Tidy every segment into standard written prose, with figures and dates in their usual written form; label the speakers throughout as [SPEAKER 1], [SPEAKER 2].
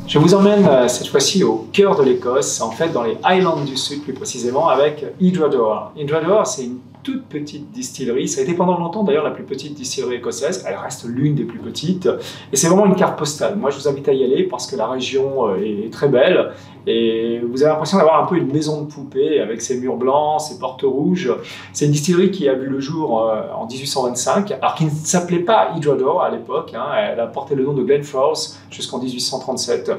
[SPEAKER 1] Je vous emmène cette fois-ci au cœur de l'Écosse, en fait dans les Highlands du Sud plus précisément, avec Hydradour. Hydradour, c'est une toute petite distillerie, ça a été pendant longtemps d'ailleurs la plus petite distillerie écossaise, elle reste l'une des plus petites, et c'est vraiment une carte postale. Moi je vous invite à y aller parce que la région est très belle, et vous avez l'impression d'avoir un peu une maison de poupée avec ses murs blancs, ses portes rouges. C'est une distillerie qui a vu le jour en 1825, alors qui ne s'appelait pas Hydradour à l'époque, hein, elle a porté le nom de Glenforth jusqu'en 1837.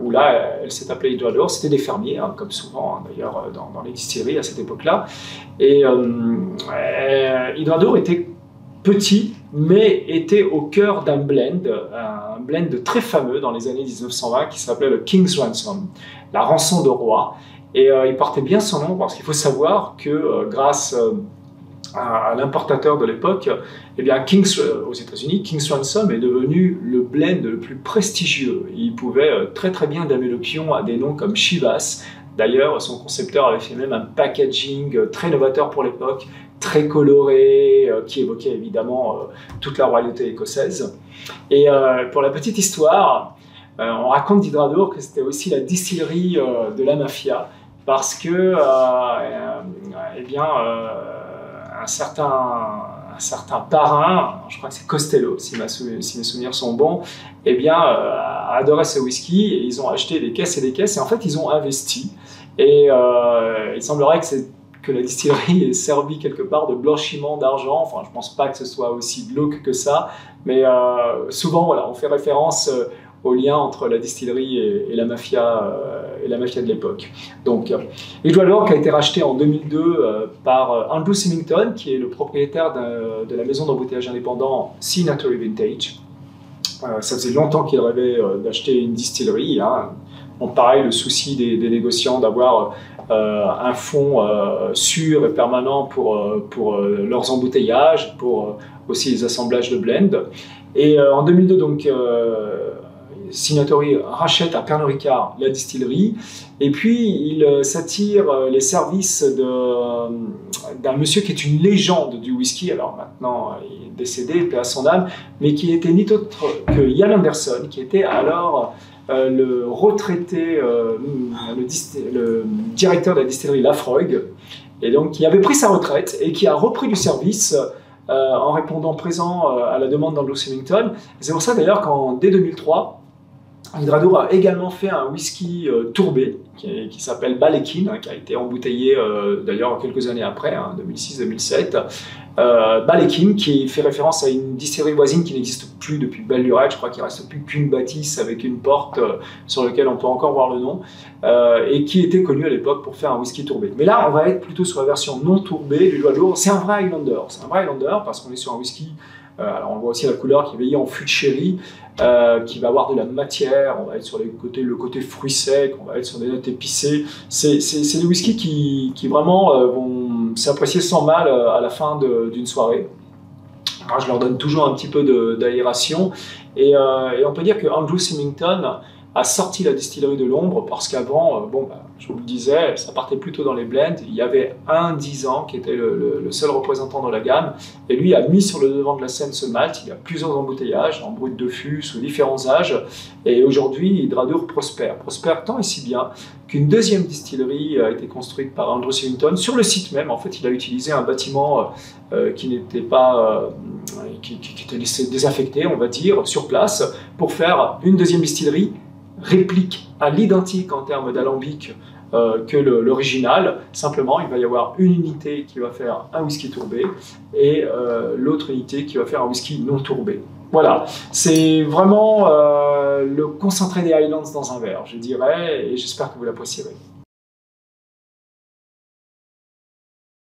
[SPEAKER 1] Où là, elle s'est appelée Hydradour. C'était des fermiers, hein, comme souvent hein, d'ailleurs dans les distilleries à cette époque-là. Et Hydradour était petit, mais était au cœur d'un blend très fameux dans les années 1920 qui s'appelait le King's Ransom, la rançon de roi. Et il portait bien son nom parce qu'il faut savoir que grâce à l'importateur de l'époque, eh bien aux États-Unis, King's Ransom est devenu le blend le plus prestigieux. Il pouvait très bien damer le pion à des noms comme Chivas. D'ailleurs, son concepteur avait fait même un packaging très novateur pour l'époque, très coloré, qui évoquait évidemment toute la royauté écossaise. Et pour la petite histoire, on raconte d'Hydradour que c'était aussi la distillerie de la mafia, parce que un certain parrain, je crois que c'est Costello, si mes souvenirs sont bons, eh bien, adorait ce whisky, et ils ont acheté des caisses et des caisses, et en fait, ils ont investi. Et il semblerait que la distillerie ait servi quelque part de blanchiment d'argent. Enfin, je ne pense pas que ce soit aussi glauque que ça, mais souvent, voilà, on fait référence au lien entre la distillerie et la mafia de l'époque. Donc, Hydradour qui a été racheté en 2002 par Andrew Symington, qui est le propriétaire de la maison d'embouteillage indépendant Signatory Vintage. Ça faisait longtemps qu'il rêvait d'acheter une distillerie. Hein. Bon, pareil, le souci des négociants d'avoir un fonds sûr et permanent pour leurs embouteillages, pour aussi les assemblages de blend. Et en 2002, donc, Signatory rachète à Pernod Ricard la distillerie, et puis il s'attire les services d'un monsieur qui est une légende du whisky. Alors maintenant il est décédé, paix à son âme, mais qui était ni autre que Ian Anderson, qui était alors le retraité, le directeur de la distillerie Laphroaig, et donc qui avait pris sa retraite et qui a repris du service en répondant présent à la demande d'Andrew Symington. C'est pour ça d'ailleurs dès 2003, Hydradour a également fait un whisky tourbé qui s'appelle Balekin, hein, qui a été embouteillé d'ailleurs quelques années après, hein, 2006-2007. Balekin, qui fait référence à une distillerie voisine qui n'existe plus depuis belle lurette. Je crois qu'il ne reste plus qu'une bâtisse avec une porte sur laquelle on peut encore voir le nom, et qui était connue à l'époque pour faire un whisky tourbé. Mais là, on va être plutôt sur la version non tourbée du Hydradour. C'est un vrai Highlander. C'est un vrai Highlander parce qu'on est sur un whisky. Alors on voit aussi la couleur qui est veillée en fût de sherry, qui va avoir de la matière. On va être sur le côté fruits secs, on va être sur des notes épicées. C'est des whiskies qui vraiment vont s'apprécier sans mal à la fin d'une soirée. Moi, je leur donne toujours un petit peu d'aération, et on peut dire que Andrew Symington a sorti la distillerie de l'ombre parce qu'avant, je vous le disais, ça partait plutôt dans les blends. Il y avait un 10 ans qui était le seul représentant de la gamme, et lui a mis sur le devant de la scène ce malt. Il y a plusieurs embouteillages en brut de fût sous différents âges, et aujourd'hui Hydradour prospère tant et si bien qu'une deuxième distillerie a été construite par Andrew Symington sur le site même. En fait, il a utilisé un bâtiment qui n'était pas qui était laissé désaffecté, on va dire, sur place, pour faire une deuxième distillerie réplique à l'identique en termes d'alambic que l'original. Simplement, il va y avoir une unité qui va faire un whisky tourbé et l'autre unité qui va faire un whisky non tourbé. Voilà, c'est vraiment le concentré des Highlands dans un verre, je dirais, et j'espère que vous l'apprécierez.